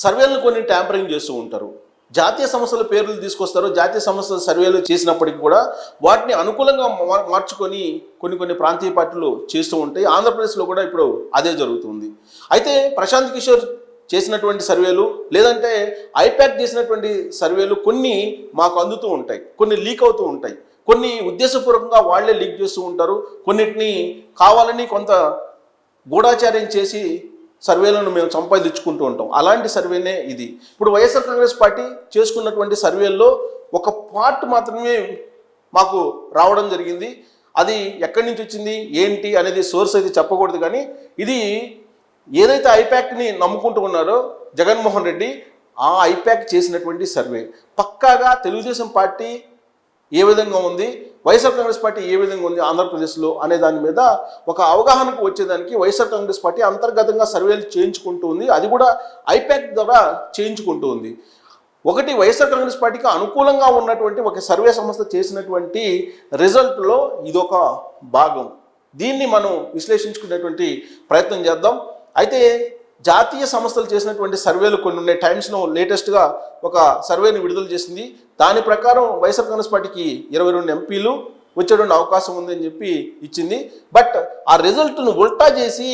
సర్వేలను కొన్ని ట్యాంపరింగ్ చేస్తూ ఉంటారు. జాతీయ సంస్థల పేర్లు తీసుకొస్తారు. జాతీయ సంస్థల సర్వేలు చేసినప్పటికీ కూడా వాటిని అనుకూలంగా మార్చుకొని కొన్ని ప్రాంతీయ పార్టీలు చేస్తూ ఉంటాయి. ఆంధ్రప్రదేశ్లో కూడా ఇప్పుడు అదే జరుగుతుంది. అయితే ప్రశాంత్ కిషోర్ చేసినటువంటి సర్వేలు లేదంటే ఐపాక్ చేసినటువంటి సర్వేలు కొన్ని మాకు అందుతూ ఉంటాయి, కొన్ని లీక్ అవుతూ ఉంటాయి, కొన్ని ఉద్దేశపూర్వకంగా వాళ్లే లీక్ చేస్తూ ఉంటారు, కొన్నిటిని కావాలని కొంత గూఢాచార్యం చేసి సర్వేలను మేము సంపాదించుకుంటూ ఉంటాం. అలాంటి సర్వేనే ఇది. ఇప్పుడు వైఎస్ఆర్ కాంగ్రెస్ పార్టీ చేసుకున్నటువంటి సర్వేల్లో ఒక పార్ట్ మాత్రమే మాకు రావడం జరిగింది. అది ఎక్కడి నుంచి వచ్చింది ఏంటి అనేది సోర్స్ అయితే చెప్పకూడదు. కానీ ఇది ఏదైతే ఐపాక్ని నమ్ముకుంటూ ఉన్నారో జగన్మోహన్ రెడ్డి, ఆ ఐపాక్ చేసినటువంటి సర్వే పక్కాగా తెలుగుదేశం పార్టీ ఏ విధంగా ఉంది, వైఎస్ఆర్ కాంగ్రెస్ పార్టీ ఏ విధంగా ఉంది ఆంధ్రప్రదేశ్లో అనే దాని మీద ఒక అవగాహనకు వచ్చేదానికి వైఎస్ఆర్ కాంగ్రెస్ పార్టీ అంతర్గతంగా సర్వేలు చేయించుకుంటూ ఉంది. అది కూడా ఐపాక్ ద్వారా చేయించుకుంటూ ఉంది. ఒకటి, వైఎస్ఆర్ కాంగ్రెస్ పార్టీకి అనుకూలంగా ఉన్నటువంటి ఒక సర్వే సంస్థ చేసినటువంటి రిజల్ట్లో ఇదొక భాగం. దీన్ని మనం విశ్లేషించుకునేటువంటి ప్రయత్నం చేద్దాం. అయితే జాతీయ సంస్థలు చేసినటువంటి సర్వేలు కొన్ని ఉన్నాయి. టైమ్స్లో లేటెస్ట్గా ఒక సర్వేని విడుదల చేసింది. దాని ప్రకారం వైఎస్ఆర్ కాంగ్రెస్ పార్టీకి 22 ఎంపీలు వచ్చేటువంటి అవకాశం ఉందని చెప్పి ఇచ్చింది. బట్ ఆ రిజల్ట్ను ఉల్టా చేసి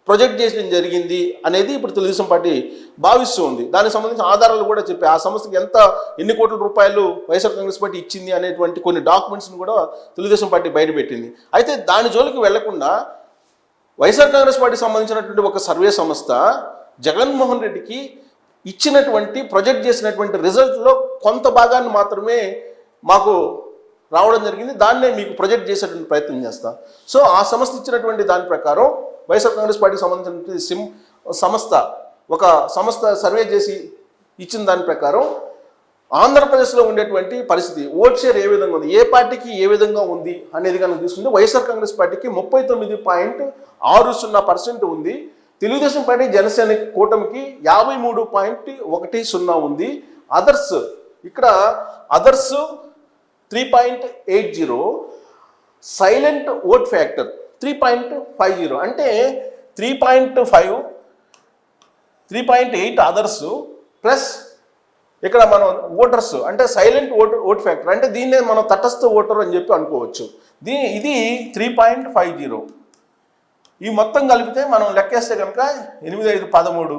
ప్రొజెక్ట్ చేయడం జరిగింది అనేది ఇప్పుడు తెలుగుదేశం పార్టీ భావిస్తూ ఉంది. దానికి సంబంధించిన ఆధారాలు కూడా చెప్పి ఆ సంస్థకి ఎన్ని కోట్ల రూపాయలు వైఎస్ఆర్ కాంగ్రెస్ పార్టీ ఇచ్చింది అనేటువంటి కొన్ని డాక్యుమెంట్స్ని కూడా తెలుగుదేశం పార్టీ బయటపెట్టింది. అయితే దాని జోలికి వెళ్లకుండా వైఎస్ఆర్ కాంగ్రెస్ పార్టీకి సంబంధించినటువంటి ఒక సర్వే సంస్థ జగన్మోహన్ రెడ్డికి ఇచ్చినటువంటి ప్రొజెక్ట్ చేసినటువంటి రిజల్ట్లో కొంత భాగాన్ని మాత్రమే మాకు రావడం జరిగింది. దాన్నే మీకు ప్రొజెక్ట్ చేసేటువంటి ప్రయత్నం చేస్తాం. సో ఆ సంస్థ ఇచ్చినటువంటి దాని ప్రకారం వైఎస్ఆర్ కాంగ్రెస్ పార్టీకి సంబంధించినటువంటి ఒక సంస్థ సర్వే చేసి ఇచ్చిన దాని ప్రకారం ఆంధ్రప్రదేశ్లో ఉండేటువంటి పరిస్థితి, ఓట్ షేర్ ఏ విధంగా ఉంది, ఏ పార్టీకి ఏ విధంగా ఉంది అనేది కనుక తీసుకుంటే వైఎస్ఆర్ కాంగ్రెస్ పార్టీకి 39.60% ఉంది. తెలుగుదేశం పార్టీ జనసేన కూటమికి 53.10 ఉంది. ఇక్కడ అదర్స్ 3.80, సైలెంట్ ఓట్ ఫ్యాక్టర్ 3.50, అంటే 3.5, 3.8 అదర్స్ ప్లస్ ఇక్కడ మనం ఓటర్స్ అంటే సైలెంట్ ఓట్ ఫ్యాక్టర్, అంటే దీన్నే మనం తటస్థ ఓటర్ అని చెప్పి అనుకోవచ్చు. ఇది 3.50. ఈ మొత్తం కలిపితే మనం లెక్కేస్తే కనుక 8, 5, 13,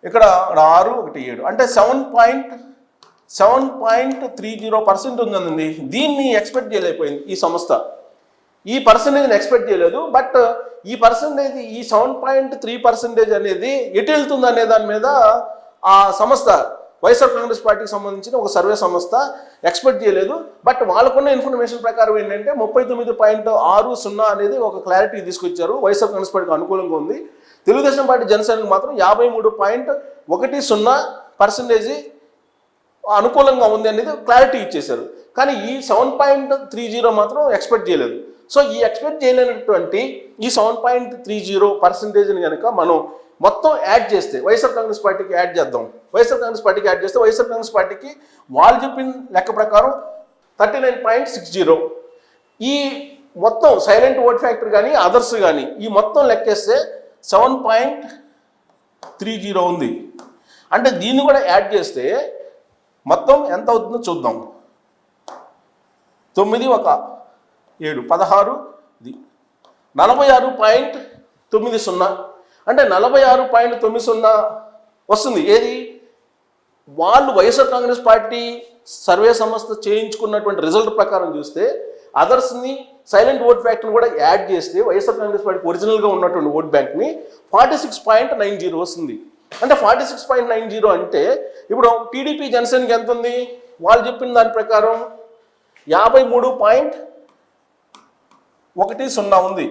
ఇక్కడ 6, 1, 7, అంటే 7.30% ఉందండి. దీన్ని ఎక్స్పెక్ట్ చేయలేకపోయింది ఈ సంస్థ. ఈ పర్సంటేజ్ని ఎక్స్పెక్ట్ చేయలేదు. బట్ ఈ పర్సంటేజ్, ఈ 7.3% అనేది ఎటు వెళ్తుంది అనే దాని మీద ఆ సంస్థ వైఎస్ఆర్ కాంగ్రెస్ పార్టీకి సంబంధించిన ఒక సర్వే సంస్థ ఎక్స్పెక్ట్ చేయలేదు. బట్ వాళ్ళకున్న ఇన్ఫర్మేషన్ ప్రకారం ఏంటంటే 39.60 అనేది ఒక క్లారిటీ తీసుకొచ్చారు. వైఎస్ఆర్ కాంగ్రెస్ పార్టీకి అనుకూలంగా ఉంది. తెలుగుదేశం పార్టీ జనసేనకు మాత్రం 53.10% అనుకూలంగా ఉంది అనేది క్లారిటీ ఇచ్చేశారు. కానీ ఈ 7.30 మాత్రం ఎక్స్పెక్ట్ చేయలేదు. సో ఈ ఎక్స్పెక్ట్ చేయలేనటువంటి ఈ 7.30% కనుక మనం మొత్తం యాడ్ చేస్తే వైఎస్ఆర్ కాంగ్రెస్ పార్టీకి యాడ్ చేద్దాం. వైఎస్ఆర్ కాంగ్రెస్ పార్టీకి యాడ్ చేస్తే వైఎస్ఆర్ కాంగ్రెస్ పార్టీకి వాళ్ళు చెప్పిన లెక్క ప్రకారం 39.60. ఈ మొత్తం సైలెంట్ ఓట్ ఫ్యాక్టర్ కానీ అదర్స్ కానీ ఈ మొత్తం లెక్కేస్తే 7.30 ఉంది. అంటే దీన్ని కూడా యాడ్ చేస్తే మొత్తం ఎంత అవుతుందో చూద్దాం. 9, 1, 7, 16, 46.90, అంటే 46.90 వస్తుంది. ఏది వాళ్ళు వైఎస్ఆర్ కాంగ్రెస్ పార్టీ సర్వే సంస్థ చేయించుకున్నటువంటి రిజల్ట్ ప్రకారం చూస్తే అదర్స్ని సైలెంట్ ఓట్ ఫ్యాక్టర్ని కూడా యాడ్ చేస్తే వైఎస్ఆర్ కాంగ్రెస్ పార్టీకి ఒరిజినల్గా ఉన్నటువంటి ఓట్ బ్యాంక్ని 46.90 వస్తుంది. అంటే 46.90 అంటే ఇప్పుడు టీడీపీ జనసేనకి ఎంత ఉంది? వాళ్ళు చెప్పిన దాని ప్రకారం 53.10 ఉంది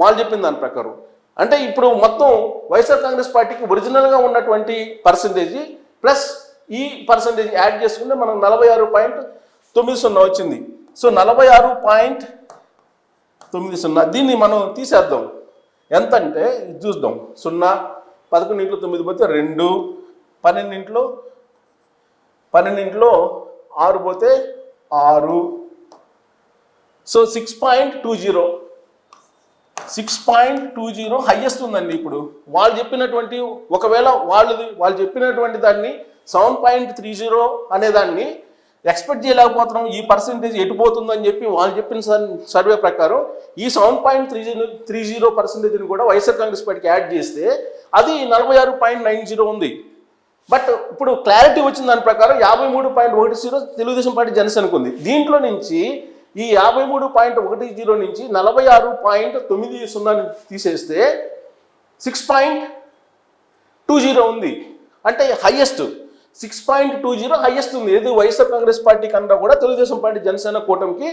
వాళ్ళు చెప్పిన దాని ప్రకారం. అంటే ఇప్పుడు మొత్తం వైఎస్ఆర్ కాంగ్రెస్ పార్టీకి ఒరిజినల్గా ఉన్నటువంటి పర్సంటేజ్ ప్లస్ ఈ పర్సంటేజ్ యాడ్ చేసుకుంటే మనం 46.90 వచ్చింది. సో 46.90 దీన్ని మనం తీసేద్దాం. ఎంత అంటే ఇది చూద్దాం. 0, 11 9 పోతే 2, 12 6 పోతే 6. సో 6.20 6.20 హైయెస్ట్ ఉందండి. ఇప్పుడు వాళ్ళు చెప్పినటువంటి ఒకవేళ వాళ్ళు చెప్పినటువంటి దాన్ని 7.30 అనే దాన్ని ఎక్స్పెక్ట్ చేయలేకపోతున్నాం, ఈ పర్సెంటేజ్ ఎటుపోతుందని చెప్పి వాళ్ళు చెప్పిన సర్వే ప్రకారం ఈ 7.30% కూడా వైఎస్ఆర్ కాంగ్రెస్ పార్టీకి యాడ్ చేస్తే అది 46.90 ఉంది. బట్ ఇప్పుడు క్లారిటీ వచ్చిన దాని ప్రకారం 53.10 తెలుగుదేశం పార్టీ జనసేనకు ఉంది. దీంట్లో నుంచి ఈ 53.10 నుంచి 46.90 తీసేస్తే 6.20 ఉంది. అంటే హైయెస్ట్ 6.20 హైయెస్ట్ ఉంది. ఏది వైఎస్ఆర్ కాంగ్రెస్ పార్టీ కన్నా కూడా తెలుగుదేశం పార్టీ జనసేన కూటమికి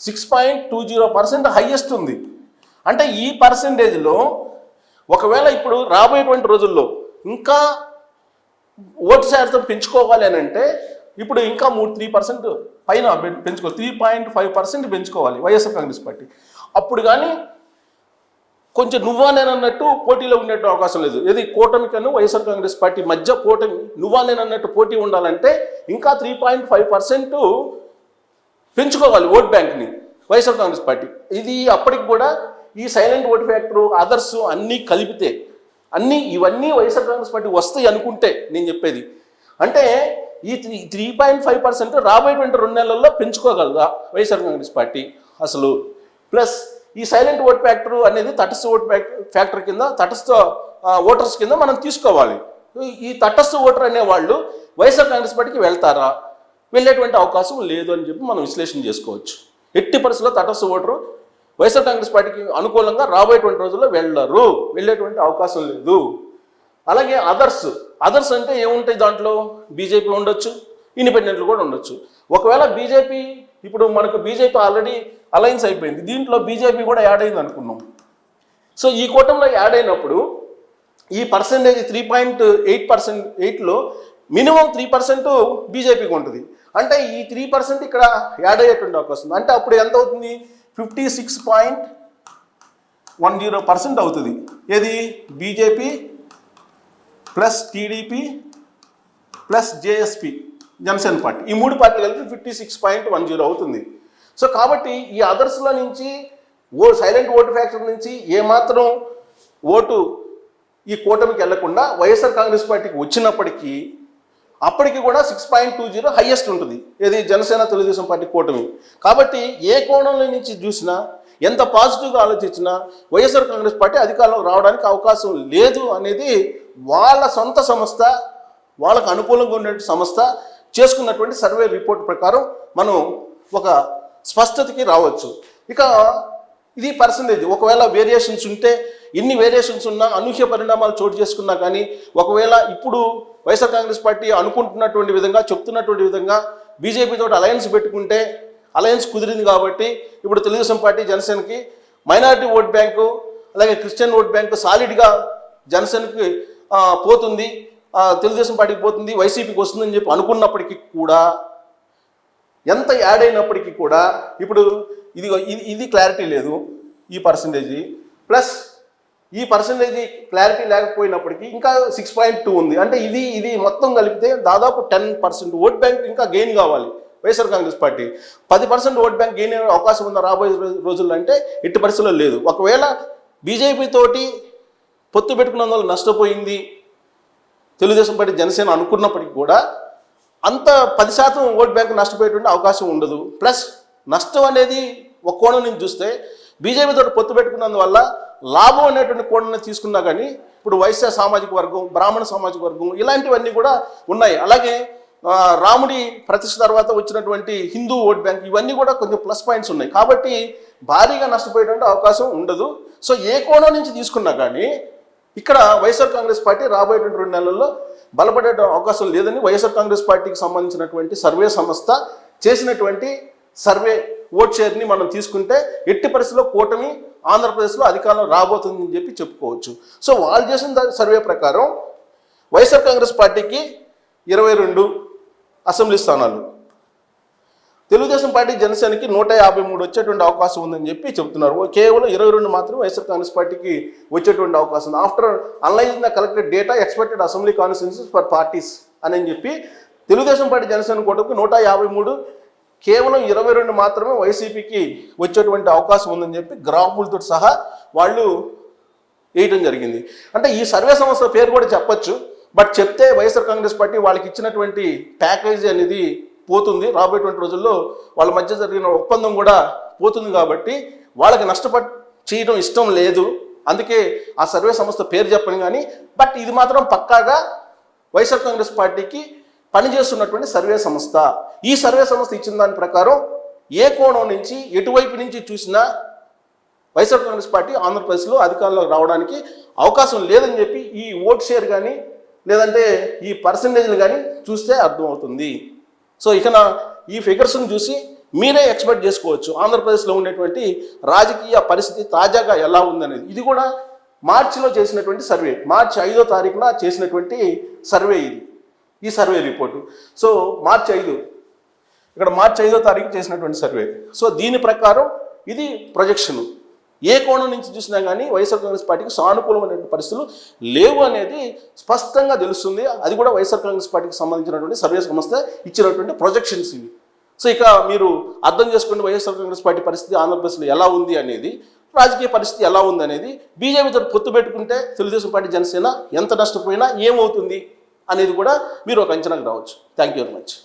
6.20% హైయెస్ట్ ఉంది. అంటే ఈ పర్సెంటేజ్లో ఒకవేళ ఇప్పుడు రాబోయేటువంటి రోజుల్లో ఇంకా ఓటు శాతం పెంచుకోవాలి అని అంటే ఇప్పుడు ఇంకా 3% పైన పెంచుకోవాలి, 3.5% పెంచుకోవాలి వైఎస్ఆర్ కాంగ్రెస్ పార్టీ. అప్పుడు కానీ కొంచెం నువ్వా నేనన్నట్టు పోటీలో ఉండేట్టు అవకాశం లేదు. ఏది కూటమి కన్నా వైఎస్ఆర్ కాంగ్రెస్ పార్టీ మధ్య కూటమి నువ్వా నేనన్నట్టు పోటీ ఉండాలంటే ఇంకా 3.5% పెంచుకోవాలి ఓట్ బ్యాంక్ని వైఎస్ఆర్ కాంగ్రెస్ పార్టీ. ఇది అప్పటికి కూడా ఈ సైలెంట్ ఓట్ ఫ్యాక్టరు అదర్స్ అన్నీ కలిపితే ఇవన్నీ వైఎస్ఆర్ కాంగ్రెస్ పార్టీ వస్తాయి అనుకుంటే నేను చెప్పేది అంటే ఈ 3.5% రాబోయేటువంటి 2 నెలల్లో పెంచుకోగలదా వైఎస్ఆర్ కాంగ్రెస్ పార్టీ అసలు. ప్లస్ ఈ సైలెంట్ ఓట్ ఫ్యాక్టర్ అనేది తటస్థ ఓట్ ఫ్యాక్టర్ కింద తటస్థ ఓటర్స్ కింద మనం తీసుకోవాలి. ఈ తటస్థ ఓటర్ అనేవాళ్ళు వైఎస్ఆర్ కాంగ్రెస్ పార్టీకి వెళ్తారా, వెళ్ళేటువంటి అవకాశం లేదు అని చెప్పి మనం విశ్లేషణ చేసుకోవచ్చు. ఎట్టి పరిస్థితుల్లో తటస్థ ఓటరు వైఎస్ఆర్ కాంగ్రెస్ పార్టీకి అనుకూలంగా రాబోయేటువంటి రోజుల్లో వెళ్ళేటువంటి అవకాశం లేదు. అలాగే అదర్స్ అంటే ఏముంటాయి దాంట్లో, బీజేపీ ఉండొచ్చు, ఇండిపెండెంట్లు కూడా ఉండొచ్చు. ఒకవేళ బీజేపీ ఇప్పుడు మనకు బీజేపీ ఆల్రెడీ అలయన్స్ అయిపోయింది, దీంట్లో బీజేపీ కూడా యాడ్ అయింది అనుకున్నాం. సో ఈ కూటమిలో యాడ్ అయినప్పుడు ఈ పర్సెంటేజ్ 3.8%లో మినిమం 3% బీజేపీకి ఉంటుంది. అంటే ఈ 3% ఇక్కడ యాడ్ అయ్యేటువంటి అవకాశం ఉంది. అంటే అప్పుడు ఎంత అవుతుంది, 56.10% అవుతుంది. ఏది BJP plus TDP plus JSP Janasena party, ఈ 3 పార్టీలు కలిపి 56.10 అవుతుంది. సో కాబట్టి ఈ అదర్స్లో నుంచి సైలెంట్ ఓటు ఫ్యాక్టర్ నుంచి ఏమాత్రం ఓటు ఈ కూటమికి వెళ్లకుండా వైఎస్ఆర్ కాంగ్రెస్ పార్టీకి వచ్చినప్పటికీ అప్పటికి కూడా 6.20 హైయెస్ట్ ఉంటుంది. ఏది జనసేన తెలుగుదేశం పార్టీ కూటమి. కాబట్టి ఏ కోణంలో నుంచి చూసినా ఎంత పాజిటివ్గా ఆలోచించినా వైఎస్ఆర్ కాంగ్రెస్ పార్టీ అధికారంలో రావడానికి అవకాశం లేదు అనేది వాళ్ళ సొంత సంస్థ, వాళ్ళకు అనుకూలంగా ఉండే సంస్థ చేసుకున్నటువంటి సర్వే రిపోర్ట్ ప్రకారం మనం ఒక స్పష్టతకి రావచ్చు. ఇక ఇది పర్సంటేజ్. ఒకవేళ వేరియేషన్స్ ఉంటే, ఎన్ని వేరియేషన్స్ ఉన్నా, అనూహ్య పరిణామాలు చోటు చేసుకున్నా కానీ ఒకవేళ ఇప్పుడు వైఎస్ఆర్ కాంగ్రెస్ పార్టీ అనుకుంటున్నటువంటి విధంగా, చెప్తున్నటువంటి విధంగా బీజేపీతో అలయన్స్ పెట్టుకుంటే అలయన్స్ కుదిరింది కాబట్టి ఇప్పుడు తెలుగుదేశం పార్టీ జనసేనకి మైనారిటీ ఓట్ బ్యాంకు అలాగే క్రిస్టియన్ ఓట్ బ్యాంకు సాలిడ్గా జనసేనకి పోతుంది, తెలుగుదేశం పార్టీకి పోతుంది, వైసీపీకి వస్తుందని చెప్పి అనుకున్నప్పటికీ కూడా, ఎంత యాడ్ అయినప్పటికీ కూడా ఇప్పుడు ఇది క్లారిటీ లేదు ఈ పర్సంటేజీ. ప్లస్ ఈ పర్సంటేజీ క్లారిటీ లేకపోయినప్పటికీ ఇంకా 6.2 ఉంది. అంటే ఇది మొత్తం కలిపితే దాదాపు 10% ఓట్ బ్యాంక్ ఇంకా గెయిన్ కావాలి YSR Congress party. 10% vote bank gain అయ్యే అవకాశం ఉందా రాబోయే రోజుల్లో అంటే ఎట్టి పరిస్థితుల్లో లేదు. ఒకవేళ బీజేపీ తోటి పొత్తు పెట్టుకున్నందువల్ల నష్టపోయింది తెలుగుదేశం పార్టీ జనసేన అనుకున్నప్పటికీ కూడా అంత 10% ఓట్ బ్యాంక్ నష్టపోయేటువంటి అవకాశం ఉండదు. ప్లస్ నష్టం అనేది ఒక కోణం నుంచి చూస్తే బీజేపీతో పొత్తు పెట్టుకున్నందువల్ల లాభం అనేటువంటి కోణాన్ని తీసుకున్నా కానీ ఇప్పుడు వైశ్య సామాజిక వర్గం, బ్రాహ్మణ సామాజిక వర్గం ఇలాంటివన్నీ కూడా ఉన్నాయి. అలాగే రాముడి ప్రతిష్ఠ తర్వాత వచ్చినటువంటి హిందూ ఓట్ బ్యాంక్ ఇవన్నీ కూడా కొంచెం ప్లస్ పాయింట్స్ ఉన్నాయి. కాబట్టి భారీగా నష్టపోయేటువంటి అవకాశం ఉండదు. సో ఏ కోణం నుంచి తీసుకున్నా కానీ ఇక్కడ వైఎస్ఆర్ కాంగ్రెస్ పార్టీ రాబోయేటువంటి 2 నెలల్లో బలపడే అవకాశం లేదని వైఎస్ఆర్ కాంగ్రెస్ పార్టీకి సంబంధించినటువంటి సర్వే సంస్థ చేసినటువంటి సర్వే ఓట్ షేర్ని మనం తీసుకుంటే ఎట్టి పరిస్థితుల్లో కూటమి ఆంధ్రప్రదేశ్లో అధికారంలో రాబోతుందని చెప్పి చెప్పుకోవచ్చు. సో వాళ్ళు చేసిన సర్వే ప్రకారం వైఎస్ఆర్ కాంగ్రెస్ పార్టీకి 22 అసెంబ్లీ స్థానాలు, తెలుగుదేశం పార్టీ జనసేనకి 153 వచ్చేటువంటి అవకాశం ఉందని చెప్పి చెప్తున్నారు. కేవలం 22 మాత్రం వైఎస్ఆర్ కాంగ్రెస్ పార్టీకి వచ్చేటువంటి అవకాశం ఉంది. After analysing the collected data expected assembly constituencies for parties అని చెప్పి తెలుగుదేశం పార్టీ జనసేన కూటమికి 153 కేవలం 22 మాత్రమే వైసీపీకి వచ్చేటువంటి అవకాశం ఉందని చెప్పి గ్రాఫులతో సహా వాళ్ళు వేయటం జరిగింది. అంటే ఈ సర్వే సంస్థ పేరు కూడా చెప్పొచ్చు, బట్ చెప్తే వైఎస్ఆర్ కాంగ్రెస్ పార్టీ వాళ్ళకి ఇచ్చినటువంటి ప్యాకేజీ అనేది పోతుంది. రాబోయేటువంటి రోజుల్లో వాళ్ళ మధ్య జరిగిన ఒప్పందం కూడా పోతుంది కాబట్టి వాళ్ళకి చేయడం ఇష్టం లేదు. అందుకే ఆ సర్వే సంస్థ పేరు చెప్పను కానీ, బట్ ఇది మాత్రం పక్కాగా వైఎస్ఆర్ కాంగ్రెస్ పార్టీకి పనిచేస్తున్నటువంటి సర్వే సంస్థ. ఈ సర్వే సంస్థ ఇచ్చిన దాని ప్రకారం ఏ కోణం నుంచి ఎటువైపు నుంచి చూసినా వైఎస్ఆర్ కాంగ్రెస్ పార్టీ ఆంధ్రప్రదేశ్లో అధికారంలోకి రావడానికి అవకాశం లేదని చెప్పి ఈ ఓట్ షేర్ కానీ లేదంటే ఈ పర్సంటేజ్లు కానీ చూస్తే అర్థమవుతుంది. సో ఇక ఈ ఫిగర్స్ని చూసి మీరే ఎక్స్పెక్ట్ చేసుకోవచ్చు ఆంధ్రప్రదేశ్లో ఉండేటువంటి రాజకీయ పరిస్థితి తాజాగా ఎలా ఉందనేది. ఇది కూడా మార్చిలో చేసినటువంటి సర్వే, మార్చి 5వ తారీఖున చేసినటువంటి సర్వే ఇది, ఈ సర్వే రిపోర్టు. సో మార్చి 5వ తారీఖు చేసినటువంటి సర్వే. సో దీని ప్రకారం ఇది ప్రొజెక్షన్. ఏ కోణం నుంచి చూసినా కానీ వైఎస్ఆర్ కాంగ్రెస్ పార్టీకి సానుకూలమైనటువంటి పరిస్థితులు లేవు అనేది స్పష్టంగా తెలుస్తుంది. అది కూడా వైఎస్ఆర్ కాంగ్రెస్ పార్టీకి సంబంధించినటువంటి సర్వే సంస్థ ఇచ్చినటువంటి ప్రొజెక్షన్స్ ఇవి. సో ఇక మీరు అర్థం చేసుకోండి వైఎస్ఆర్ కాంగ్రెస్ పార్టీ పరిస్థితి ఆంధ్రప్రదేశ్లో ఎలా ఉంది అనేది, రాజకీయ పరిస్థితి ఎలా ఉంది అనేది. బీజేపీతో పొత్తు పెట్టుకుంటే తెలుగుదేశం పార్టీ జనసేన ఎంత నష్టపోయినా ఏమవుతుంది అనేది కూడా మీరు ఒక అంచనాకు రావచ్చు. Thank you very much.